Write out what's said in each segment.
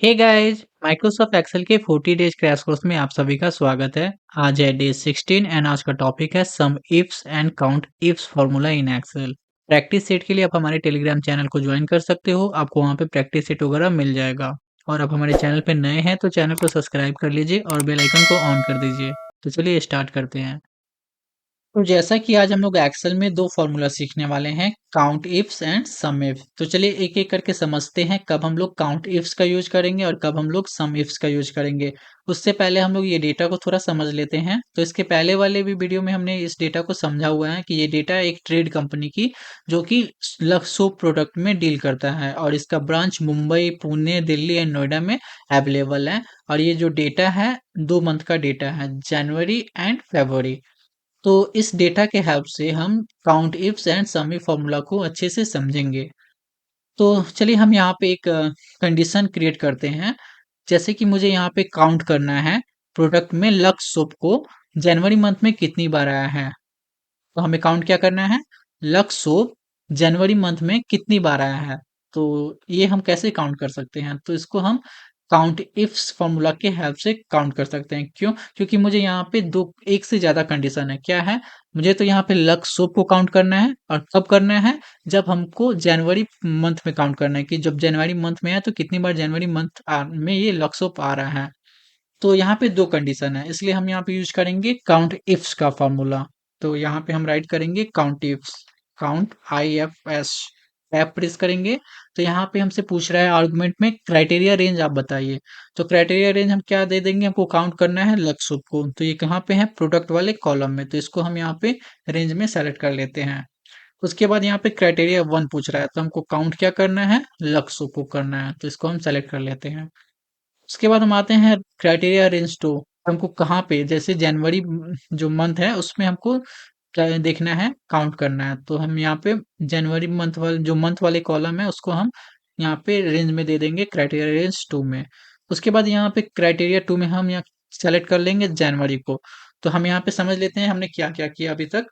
Hey guys, Microsoft Excel के 40 days crash course में आप सभी का स्वागत है। आज है डे 16 एंड आज का टॉपिक है sum ifs and count ifs formula in Excel. Practice set के लिए आप हमारे टेलीग्राम चैनल को ज्वाइन कर सकते हो। आपको वहाँ पे प्रैक्टिस सेट वगैरह मिल जाएगा। और आप हमारे चैनल पे नए हैं तो चैनल को सब्सक्राइब कर लीजिए और बेल आइकन को ऑन कर दीजिए। तो चलिए स्टार्ट करते हैं। तो जैसा कि आज हम लोग एक्सेल में दो फॉर्मूला सीखने वाले हैं, count ifs and sum if. तो चलिए एक एक करके समझते हैं कब हम लोग काउंट इफ्स का यूज करेंगे और कब हम लोग सम इफ्स का यूज करेंगे। उससे पहले हम लोग ये डेटा को थोड़ा समझ लेते हैं। तो इसके पहले वाले भी वीडियो में हमने इस डेटा को समझा हुआ है कि ये डेटा एक ट्रेड कंपनी की जो कि सोप प्रोडक्ट में डील करता है और इसका ब्रांच मुंबई, पुणे, दिल्ली एंड नोएडा में अवेलेबल है। और ये जो डेटा है 2 मंथ का डेटा है, जनवरी एंड फरवरी। तो इस डेटा के हेल्प से हम count ifs and sum if formula को अच्छे से समझेंगे। तो चलिए हम यहाँ पे एक कंडीशन क्रिएट करते हैं। जैसे कि मुझे यहाँ पे काउंट करना है प्रोडक्ट में लक्स सोप को जनवरी मंथ में कितनी बार आया है। तो हमें काउंट क्या करना है, लक्स सोप जनवरी मंथ में कितनी बार आया है। तो ये हम कैसे काउंट कर सकते हैं, तो इसको हम काउंट इफ्स फॉर्मूला के हेल्प से काउंट कर सकते हैं। क्यों? क्योंकि मुझे यहाँ पे दो एक से ज्यादा कंडीशन है। क्या है? मुझे तो यहाँ पे लक्स सोप को काउंट करना है और कब करना है, जब हमको जनवरी मंथ में काउंट करना है कि जब जनवरी मंथ में है तो कितनी बार जनवरी मंथ में ये लक्स सोप आ रहा है। तो यहाँ पे दो कंडीशन है, इसलिए हम यहाँ पे यूज करेंगे काउंट इफ्स का फॉर्मूला। तो यहाँ पे हम राइट करेंगे count ifs, count IFS, tab press करेंगे। तो यहाँ पे हमसे पूछ रहा है आर्गुमेंट में क्राइटेरिया रेंज आप बताइए। तो क्राइटेरिया रेंज हम क्या दे देंगे, हमको काउंट करना है लक्स को। तो ये कहाँ पे है, प्रोडक्ट वाले कॉलम में। तो इसको हम यहाँ पे रेंज में सेलेक्ट कर लेते हैं। उसके बाद यहाँ पे क्राइटेरिया 1 पूछ रहा है, तो हमको काउंट क्या करना है, लक्स को करना है। तो इसको हम सेलेक्ट कर लेते हैं। उसके बाद हम आते हैं क्राइटेरिया रेंज टू। हमको कहाँ पे, जैसे जनवरी जो मंथ है उसमें हमको क्या देखना है, काउंट करना है। तो हम यहाँ पे जनवरी मंथ वाले जो मंथ वाले कॉलम है उसको हम यहाँ पे रेंज में दे देंगे क्राइटेरिया रेंज टू में। उसके बाद यहाँ पे क्राइटेरिया टू में हम यहाँ सेलेक्ट कर लेंगे जनवरी को। तो हम यहाँ पे समझ लेते हैं हमने क्या क्या किया अभी तक।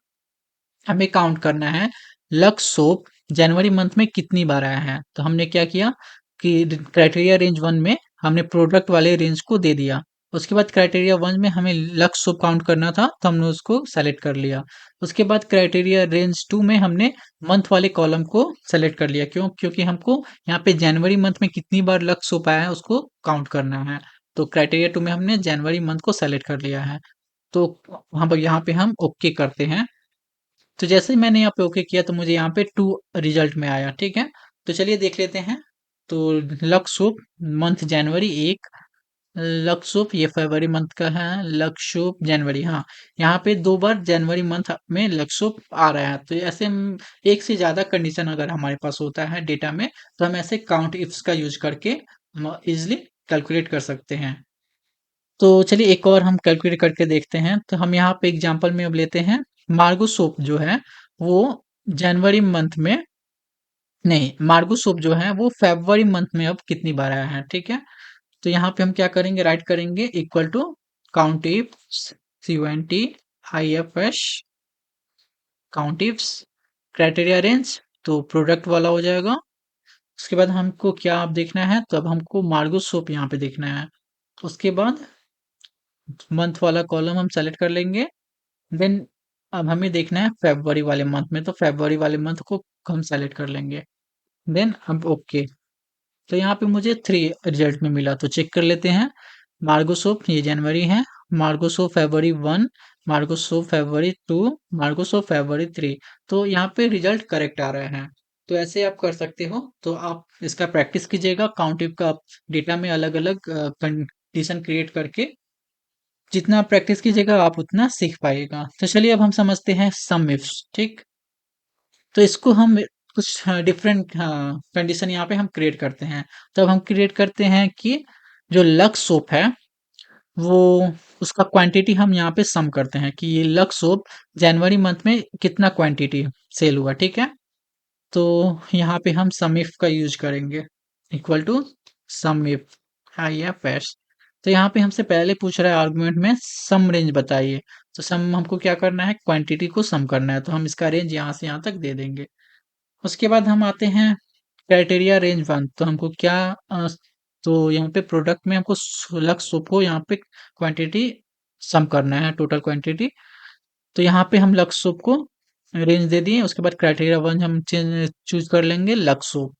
हमें काउंट करना है लक्स सोप जनवरी मंथ में कितनी बार आया है। तो हमने क्या किया कि क्राइटेरिया रेंज वन में हमने प्रोडक्ट वाले रेंज को दे दिया। उसके बाद क्राइटेरिया वन में हमें लक्स सोप काउंट करना था तो हमने उसको सेलेक्ट कर लिया। उसके बाद क्राइटेरिया रेंज टू में हमने मंथ वाले कॉलम को सेलेक्ट कर लिया। क्यों? क्योंकि हमको यहाँ पे जनवरी मंथ में कितनी बार लक्स सोप आया है उसको काउंट करना है। तो क्राइटेरिया टू में हमने जनवरी मंथ को सेलेक्ट कर लिया है। तो हम यहाँ पे हम ओके करते हैं। तो जैसे ही मैंने यहाँ पे ओके किया तो मुझे यहाँ पे 2 रिजल्ट में आया। ठीक है, तो चलिए देख लेते हैं। तो लक्सुप मंथ जनवरी एक, लक्सुप ये फरवरी मंथ का है, लक्सुप जनवरी, हाँ यहाँ पे 2 बार जनवरी मंथ में लक्सुप आ रहा है। तो ऐसे एक से ज्यादा कंडीशन अगर हमारे पास होता है डेटा में तो हम ऐसे काउंट इफ्स का यूज करके इजिली कैलकुलेट कर सकते हैं। तो चलिए एक और हम कैलकुलेट करके देखते हैं। तो हम यहाँ पे एग्जांपल में अब लेते हैं मार्गो सोप जो है वो जनवरी मंथ में, नहीं मार्गो सोप जो है वो फरवरी मंथ में अब कितनी बार आया है। ठीक है, तो यहाँ पे हम क्या करेंगे, राइट करेंगे equal to count ifs, COUNT count ifs criteria range, तो प्रोडक्ट वाला हो जाएगा। उसके बाद हमको क्या अब देखना है, तो अब हमको मार्गो सोप यहाँ पे देखना है। उसके बाद मंथ वाला कॉलम हम सेलेक्ट कर लेंगे। देन अब हमें देखना है फेब्रुअरी वाले मंथ में, तो फेब्रुअरी वाले मंथ को हम सेलेक्ट कर लेंगे। देन अब ओके। तो यहाँ पे मुझे 3 रिजल्ट में मिला, तो चेक कर लेते हैं। मार्गोसोप ये जनवरी है, मार्गोसोप फरवरी 1, मार्गोसोप फरवरी 2, मार्गोसोप फरवरी 3। तो यहाँ पे रिजल्ट करेक्ट आ रहे हैं। तो ऐसे आप कर सकते हो। तो आप इसका प्रैक्टिस कीजिएगा काउंट इफ का, डेटा में अलग अलग कंडीशन क्रिएट करके जितना आप प्रैक्टिस कीजिएगा आप उतना सीख पाइएगा। तो चलिए अब हम समझते हैं सम इफ्स। ठीक, तो इसको हम कुछ डिफरेंट कंडीशन यहाँ पे हम क्रिएट करते हैं। तो अब हम क्रिएट करते हैं कि जो लक्स सोप है वो उसका क्वांटिटी हम यहाँ पे सम करते हैं कि ये लक्स सोप जनवरी मंथ में कितना क्वांटिटी सेल हुआ। ठीक है, तो यहाँ पे हम सम इफ का यूज करेंगे equal to sum if IFS। तो यहाँ पे हमसे पहले पूछ रहा है आर्गुमेंट में सम रेंज बताइए। तो सम हमको क्या करना है, क्वांटिटी को सम करना है, तो हम इसका रेंज यहाँ से यहाँ तक दे देंगे। उसके बाद हम आते हैं क्राइटेरिया रेंज वन। तो हमको क्या तो यहाँ पे प्रोडक्ट में हमको लक्स सोप को यहाँ पे क्वांटिटी सम करना है, टोटल क्वांटिटी। तो यहाँ पे हम लक्स सोप को रेंज दे दिए। उसके बाद क्राइटेरिया वन हम चूज कर लेंगे लक्स सोप।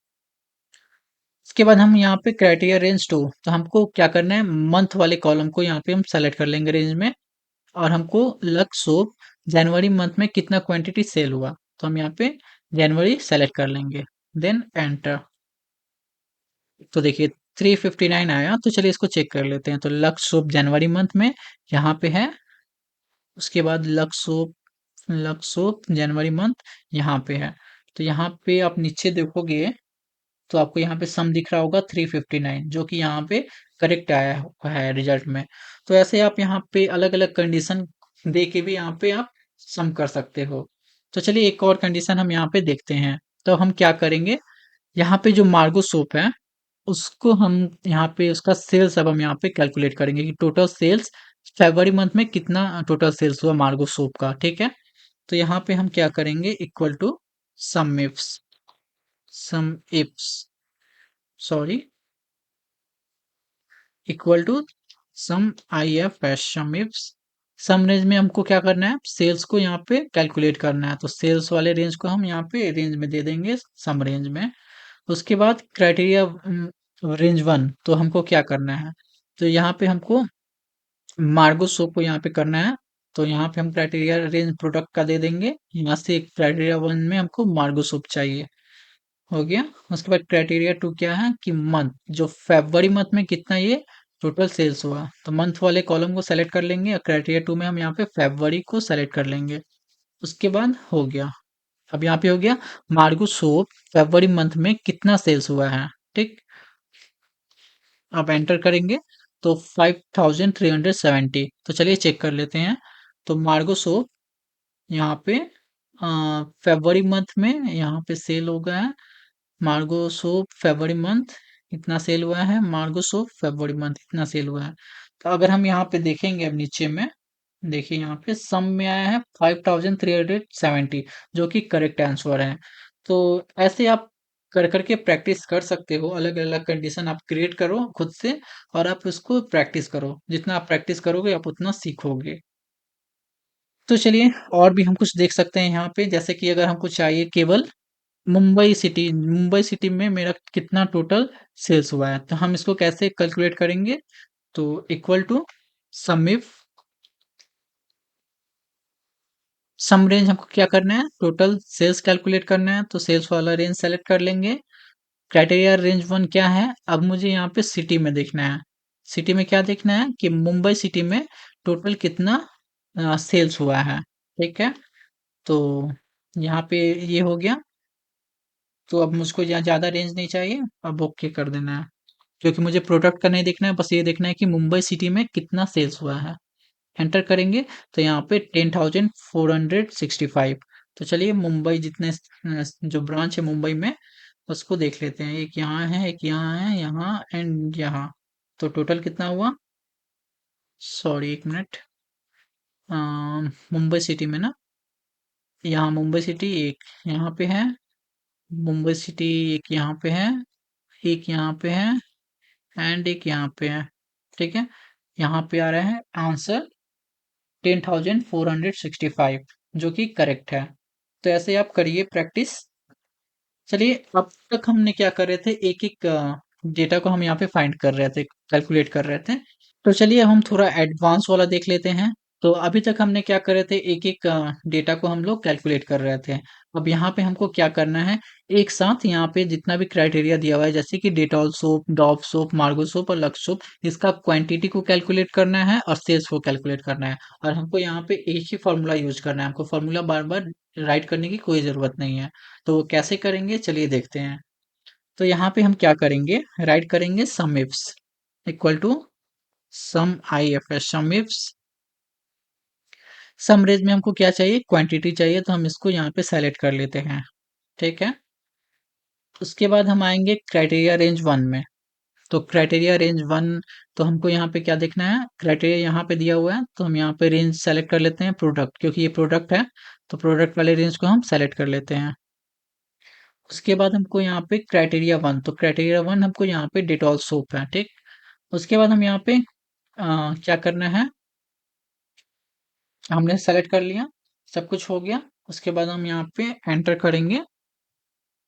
उसके बाद हम यहाँ पे क्राइटेरिया रेंज टू, तो हमको क्या करना है, मंथ वाले कॉलम को यहाँ पे हम सेलेक्ट कर लेंगे रेंज में। और हमको लक्स सोप जनवरी मंथ में कितना क्वांटिटी सेल हुआ, तो हम यहाँ पे जनवरी सेलेक्ट कर लेंगे, देन एंटर। तो देखिए 359 आया। तो चलिए इसको चेक कर लेते हैं। तो लक्स सोप जनवरी मंथ में यहाँ पे है। उसके बाद लक्स सोप जनवरी मंथ यहाँ पे है। तो यहाँ पे आप नीचे देखोगे तो आपको यहाँ पे सम दिख रहा होगा 359, जो कि यहाँ पे करेक्ट आया है रिजल्ट में। तो ऐसे आप यहाँ पे अलग अलग कंडीशन दे के भी यहाँ पे आप सम कर सकते हो। तो चलिए एक और कंडीशन हम यहाँ पे देखते हैं। तो हम क्या करेंगे, यहाँ पे जो मार्गो सोप है उसको हम यहाँ पे उसका सेल्स अब हम यहाँ पे कैलकुलेट करेंगे कि टोटल सेल्स फरवरी मंथ में कितना टोटल सेल्स हुआ मार्गो सोप का, ठीक है। तो यहाँ पे हम क्या करेंगे, equal to sum ifs sum ifs sorry equal to sum I F S sum ifs. Sum range में हमको क्या करना है, सेल्स को यहाँ पे कैलकुलेट करना है। तो सेल्स वाले रेंज को हम यहाँ पे रेंज में दे देंगे, सम रेंज में। उसके बाद क्राइटेरिया रेंज वन, तो हमको क्या करना है, तो यहाँ पे हमको मार्गो सोप को यहाँ पे करना है। तो यहाँ पे हम क्राइटेरिया रेंज प्रोडक्ट का दे देंगे। यहाँ से क्राइटेरिया वन में हमको मार्गो सोप चाहिए, हो गया। उसके बाद क्राइटेरिया टू क्या है कि मंथ, जो फरवरी मंथ में कितना ये टोटल सेल्स हुआ, तो मंथ वाले कॉलम को सेलेक्ट कर लेंगे और क्राइटेरिया टू में हम यहाँ पे फरवरी को सेलेक्ट कर लेंगे। उसके बाद हो गया। अब यहाँ पे हो गया मार्गो सोप फरवरी मंथ में कितना सेल्स हुआ है, ठीक। अब एंटर करेंगे तो 5370। तो चलिए चेक कर लेते हैं। तो मार्गो सोप यहाँ पे फरवरी मंथ में यहाँ पे सेल हो गया है। मार्गो सोप फरवरी मंथ इतना सेल हुआ है, मार्गो सोप फरवरी मंथ इतना सेल हुआ है। तो अगर हम यहाँ पे देखेंगे, अब नीचे में देखिए यहाँ पे सम में आया है 5370, जो कि करेक्ट आंसर है। तो ऐसे आप कर करके प्रैक्टिस कर सकते हो, अलग अलग कंडीशन आप क्रिएट करो खुद से और आप उसको प्रैक्टिस करो। जितना आप प्रैक्टिस करोगे आप उतना सीखोगे। तो चलिए और भी हम कुछ देख सकते हैं यहाँ पे, जैसे कि अगर हमको चाहिए केवल मुंबई सिटी में मेरा कितना टोटल सेल्स हुआ है, तो हम इसको कैसे कैलकुलेट करेंगे। तो equal to sum if sum range हमको क्या करना है, टोटल सेल्स कैलकुलेट करना है। तो सेल्स वाला रेंज सेलेक्ट कर लेंगे। क्राइटेरिया रेंज वन क्या है, अब मुझे यहाँ पे सिटी में देखना है। सिटी में क्या देखना है कि मुंबई सिटी में टोटल कितना सेल्स हुआ है, ठीक है। तो यहाँ पे ये हो गया। तो अब मुझको यहाँ ज़्यादा रेंज नहीं चाहिए, अब ओके कर देना है। क्योंकि मुझे प्रोडक्ट का नहीं देखना है, बस ये देखना है कि मुंबई सिटी में कितना सेल्स हुआ है। एंटर करेंगे तो यहाँ पे 10,465। तो चलिए मुंबई जितने जो ब्रांच है मुंबई में उसको देख लेते हैं। एक यहाँ है, एक यहाँ है, यहाँ एंड यहाँ। तो टोटल कितना हुआ, सॉरी एक मिनट, मुंबई सिटी में ना, यहाँ मुंबई सिटी एक यहाँ पे है, मुंबई सिटी एक यहाँ पे है, एक यहाँ पे है एंड एक यहाँ पे है, ठीक है। यहाँ पे आ रहा है आंसर 10,465, जो कि करेक्ट है। तो ऐसे आप करिए प्रैक्टिस। चलिए अब तक हमने क्या कर रहे थे, एक एक डेटा को हम यहाँ पे फाइंड कर रहे थे, कैलकुलेट कर रहे थे। तो चलिए अब हम थोड़ा एडवांस वाला देख लेते हैं। तो अभी तक हमने क्या कर रहे थे, एक एक डेटा को हम लोग कैलकुलेट कर रहे थे। अब यहाँ पे हमको क्या करना है, एक साथ यहाँ पे जितना भी क्राइटेरिया दिया हुआ है, जैसे कि डेटॉल सोप, डॉव सोप, मार्गो सोप और लक्स सोप, इसका क्वांटिटी को कैलकुलेट करना है और सेल्स को कैलकुलेट करना है। और हमको यहाँ पे एक ही फॉर्मूला यूज करना है, हमको फॉर्मूला बार बार राइट करने की कोई जरूरत नहीं है। तो वो कैसे करेंगे चलिए देखते हैं। तो यहाँ पे हम क्या करेंगे, राइट करेंगे sum ifs equal to sum I F S sum ifs. Sum range में हमको क्या चाहिए, क्वांटिटी चाहिए, तो हम इसको यहाँ पे सेलेक्ट कर लेते हैं, ठीक है। उसके बाद हम आएंगे क्राइटेरिया रेंज वन में। तो क्राइटेरिया रेंज 1, तो हमको यहाँ पे क्या देखना है, क्राइटेरिया यहाँ पे दिया हुआ है, तो हम यहाँ पे रेंज सेलेक्ट कर लेते हैं प्रोडक्ट, क्योंकि ये प्रोडक्ट है, तो प्रोडक्ट वाले रेंज को हम सेलेक्ट कर लेते हैं। उसके बाद हमको यहाँ पे क्राइटेरिया 1, तो क्राइटेरिया 1 हमको यहाँ पे डिटॉल सोप है, ठीक। उसके बाद हम यहाँ पे क्या करना है, हमने सेलेक्ट कर लिया, सब कुछ हो गया। उसके बाद हम यहाँ पे एंटर करेंगे,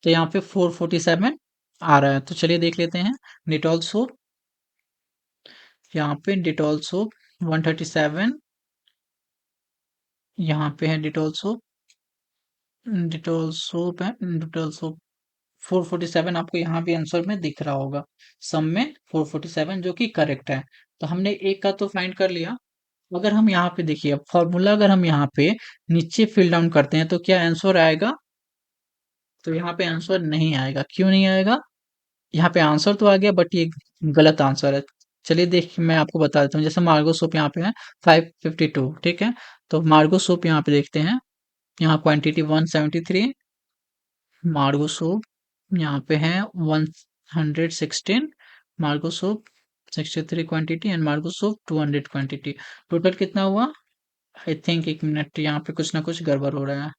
तो यहाँ पे 447 आ रहा है, तो चलिए देख लेते हैं। डिटॉल सोप, यहाँ पे डिटॉल सोप 137, यहाँ पे है डिटॉल सोप, डिटॉल सोप है, डिटॉल सोप 447 आपको यहाँ भी आंसर में दिख रहा होगा, सम में 447 जो कि करेक्ट है। तो हमने एक का तो फाइंड कर लिया। अगर हम यहाँ पे देखिए, अब फॉर्मूला अगर हम यहाँ पे नीचे फिल डाउन करते हैं तो क्या आंसर आएगा, तो यहाँ पे आंसर नहीं आएगा। क्यों नहीं आएगा, यहाँ पे आंसर तो आ गया बट ये गलत आंसर है। चलिए देख, मैं आपको बता देता हूँ। जैसे मार्गो सोप यहाँ पे है 552, ठीक है। तो मार्गो सोप यहाँ पे देखते हैं, यहाँ क्वांटिटी 173, मार्गो सोप यहाँ पे है 116, मार्गो सोप 63 क्वांटिटी एंड मार्गो सोप 200 क्वांटिटी। टोटल कितना हुआ, आई थिंक, एक मिनट, यहाँ पे कुछ ना कुछ गड़बड़ हो रहा है।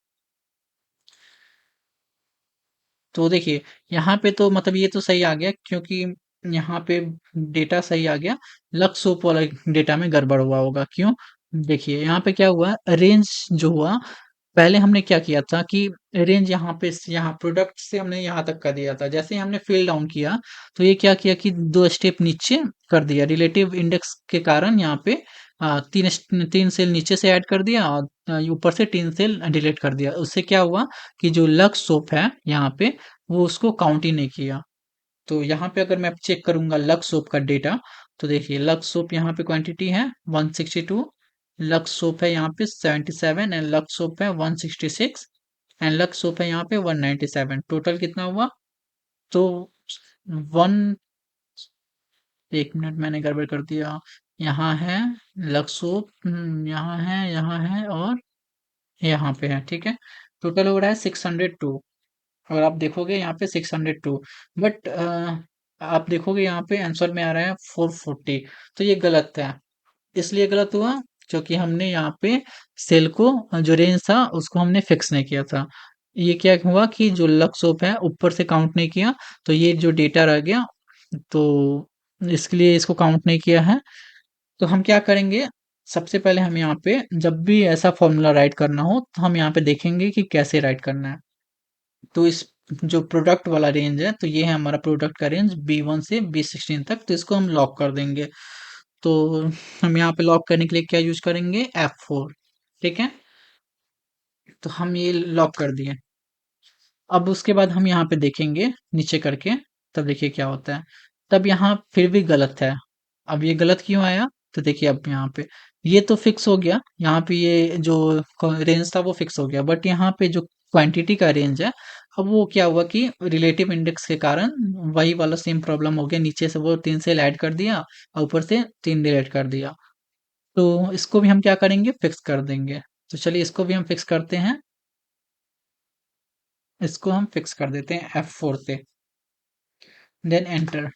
तो देखिए, यहाँ पे तो मतलब ये तो सही आ गया, क्योंकि यहाँ पे डेटा सही आ गया। लक्स सोप वाला डेटा में गड़बड़ हुआ होगा। क्यों, देखिए यहाँ पे क्या हुआ, रेंज जो हुआ, पहले हमने क्या किया था कि रेंज यहाँ पे यहाँ प्रोडक्ट से हमने यहाँ तक कर दिया था। जैसे ही हमने फिल डाउन किया, तो ये क्या किया कि 2 स्टेप नीचे कर दिया, रिलेटिव इंडेक्स के कारण यहाँ पे तीन सेल नीचे से ऐड कर दिया, और ऊपर से 3 सेल डिलीट कर दिया। उससे क्या हुआ कि जो लक्स सोप है यहाँ पे, वो उसको काउंट ही नहीं किया। तो यहाँ पे अगर मैं चेक करूंगा लक्स सोप का डेटा, तो देखिए लक्स सोप यहाँ पे क्वांटिटी है 162, लक्स सोप है यहाँ पे 77 एंड लक्स सोप है 166 एंड लक्स सोप है यहाँ पे 197। टोटल कितना हुआ, तो वन, एक मिनट, मैंने गड़बड़ कर दिया। यहाँ है लक्स सोप, यहाँ है और यहाँ पे है, ठीक है। टोटल हो रहा है 602। और आप देखोगे यहाँ पे 602, बट आप देखोगे यहाँ पे आंसर में आ रहा है 440। तो ये गलत है, इसलिए गलत हुआ क्योंकि हमने यहाँ पे सेल को, जो रेंज था उसको हमने फिक्स नहीं किया था। ये क्या हुआ कि जो लक्स ऑफ है ऊपर से काउंट नहीं किया, तो ये जो डेटा रह गया, तो इसके लिए इसको काउंट नहीं किया है। तो हम क्या करेंगे, सबसे पहले हम यहाँ पे जब भी ऐसा फॉर्मूला राइट करना हो, तो हम यहाँ पे देखेंगे कि कैसे राइट करना है। तो इस जो प्रोडक्ट वाला रेंज है, तो ये है हमारा प्रोडक्ट का रेंज B1 से B16 तक, तो इसको हम लॉक कर देंगे। तो हम यहाँ पे लॉक करने के लिए क्या यूज करेंगे, F4, ठीक है। तो हम ये लॉक कर दिए। अब उसके बाद हम यहाँ पे देखेंगे नीचे करके, तब देखिए क्या होता है। तब यहाँ फिर भी गलत है। अब ये गलत क्यों आया, तो देखिए अब यहाँ पे ये तो फिक्स हो गया, यहाँ पे ये जो रेंज था वो फिक्स हो गया, बट यहाँ पे जो क्वांटिटी का रेंज है, अब वो क्या हुआ कि रिलेटिव इंडेक्स के कारण वही वाला सेम प्रॉब्लम हो गया। नीचे से वो 3 सेल ऐड कर दिया और ऊपर से 3 डिलीट कर दिया। तो इसको भी हम क्या करेंगे, फिक्स कर देंगे। तो चलिए इसको भी हम फिक्स करते हैं, इसको हम फिक्स कर देते हैं F4 से, देन एंटर।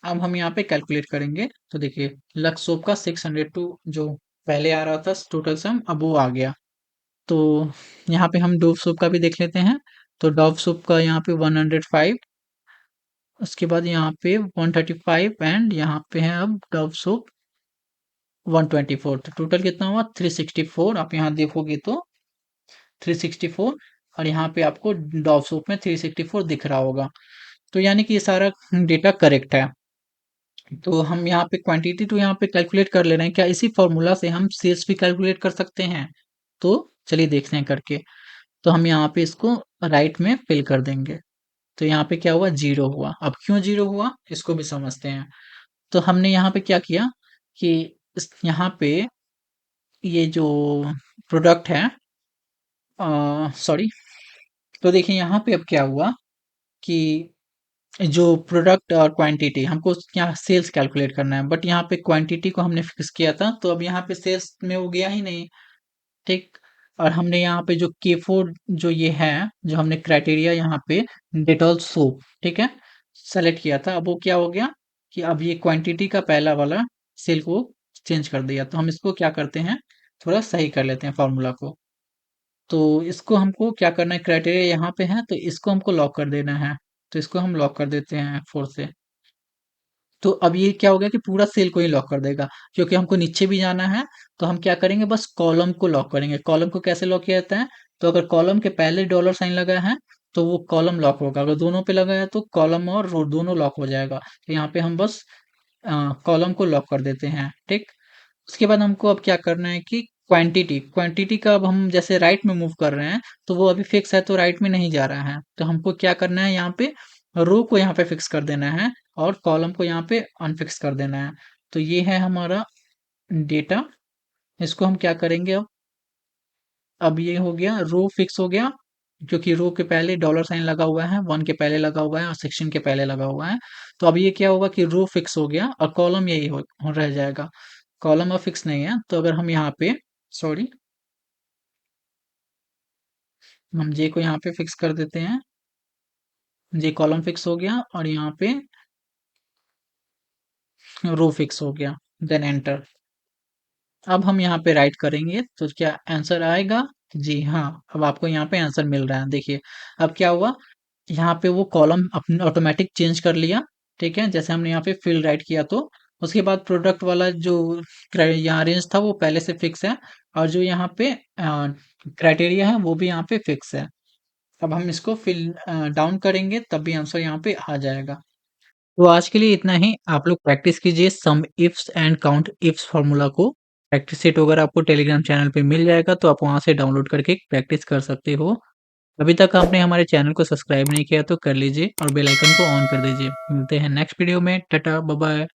अब हम यहाँ पे कैलकुलेट करेंगे, तो देखिए लक्स सोप का 602 जो पहले आ रहा था टोटल सम, अब वो आ गया। तो यहाँ पे हम डोव सोप का भी देख लेते हैं। तो डोव सोप का यहाँ पे 105, उसके बाद यहाँ पे 135 एंड यहाँ पे है अब डोव सोप 124। तो टोटल कितना हुआ, 364। आप यहाँ देखोगे तो 364, और यहाँ पे आपको डॉव सोप में 364 दिख रहा होगा। तो यानी कि ये सारा डेटा करेक्ट है। तो हम यहाँ पे क्वांटिटी तो यहाँ पे कैलकुलेट कर ले रहे हैं, क्या इसी फॉर्मूला से हम सेल्स भी कैलकुलेट कर सकते हैं? तो चलिए देखते हैं करके। तो हम यहाँ पे इसको राइट में फिल कर देंगे। तो यहाँ पे क्या हुआ, जीरो हुआ। अब क्यों जीरो हुआ, इसको भी समझते हैं। तो हमने यहाँ पे क्या किया कि यहाँ पे ये जो प्रोडक्ट है, सॉरी, तो देखिए यहाँ पे अब क्या हुआ कि जो प्रोडक्ट और क्वांटिटी, हमको यहाँ सेल्स कैलकुलेट करना है, बट यहाँ पे क्वांटिटी को हमने फिक्स किया था, तो अब यहाँ पे सेल्स में वो गया ही नहीं, ठीक। और हमने यहाँ पे जो K4 जो ये है, जो हमने क्राइटेरिया यहाँ पे डेटॉल सोप, ठीक है, सेलेक्ट किया था, अब वो क्या हो गया कि अब ये क्वांटिटी का पहला वाला सेल को चेंज कर दिया। तो हम इसको क्या करते हैं, थोड़ा सही कर लेते हैं फॉर्मूला को। तो इसको हमको क्या करना है, क्राइटेरिया यहाँ पे है तो इसको हमको लॉक कर देना है। तो इसको हम लॉक कर देते हैं F4 से। तो अब ये क्या हो गया कि पूरा सेल को ही लॉक कर देगा, क्योंकि हमको नीचे भी जाना है। तो हम क्या करेंगे, बस कॉलम को लॉक करेंगे। कॉलम को कैसे लॉक किया जाता है, तो अगर कॉलम के पहले डॉलर साइन लगा है तो वो कॉलम लॉक होगा, अगर दोनों पे लगा है तो कॉलम और रो दोनों लॉक हो जाएगा। तो यहाँ पे हम बस कॉलम को लॉक कर देते हैं, ठीक। उसके बाद हमको अब क्या करना है कि क्वांटिटी क्वांटिटी का अब हम जैसे राइट में मूव कर रहे हैं, तो वो अभी फिक्स है तो राइट में नहीं जा रहा है। तो हमको क्या करना है, यहाँ पे रो को यहाँ पे फिक्स कर देना है और कॉलम को यहाँ पे अनफिक्स कर देना है। तो ये है हमारा डेटा। इसको हम क्या करेंगे, अब ये हो गया, रो फिक्स हो गया, क्योंकि रो के पहले डॉलर साइन लगा हुआ है, वन के पहले लगा हुआ है और सेक्शन के पहले लगा हुआ है। तो अब ये क्या होगा कि रो फिक्स हो गया और कॉलम यही हो रह जाएगा। कॉलम अब फिक्स नहीं है, तो अगर हम यहाँ पे, सॉरी, हम जे को यहाँ पे फिक्स कर देते हैं। जे कॉलम फिक्स हो गया और यहाँ पे रो फिक्स हो गया, देन एंटर। अब हम यहाँ पे राइट करेंगे तो क्या आंसर आएगा, जी हाँ। अब आपको यहाँ पे आंसर मिल रहा है, देखिए। अब क्या हुआ, यहाँ पे वो कॉलम अपने ऑटोमेटिक चेंज कर लिया, ठीक है, जैसे हमने यहाँ पे फिल राइट किया। तो उसके बाद प्रोडक्ट वाला जो यहाँ रेंज था वो पहले से फिक्स है, और जो यहाँ पे क्राइटेरिया है वो भी यहाँ पे फिक्स है। अब हम इसको फिल डाउन करेंगे तब भी आंसर यहाँ पे आ जाएगा। तो आज के लिए इतना ही। आप लोग प्रैक्टिस कीजिए सम ifs and count ifs formula को। प्रैक्टिस सेट वगैरह आपको टेलीग्राम चैनल पे मिल जाएगा, तो आप वहां से डाउनलोड करके प्रैक्टिस कर सकते हो। अभी तक आपने हमारे चैनल को सब्सक्राइब नहीं किया तो कर लीजिए और बेल आइकन को ऑन कर दीजिए। मिलते हैं नेक्स्ट वीडियो में। Tata bye bye.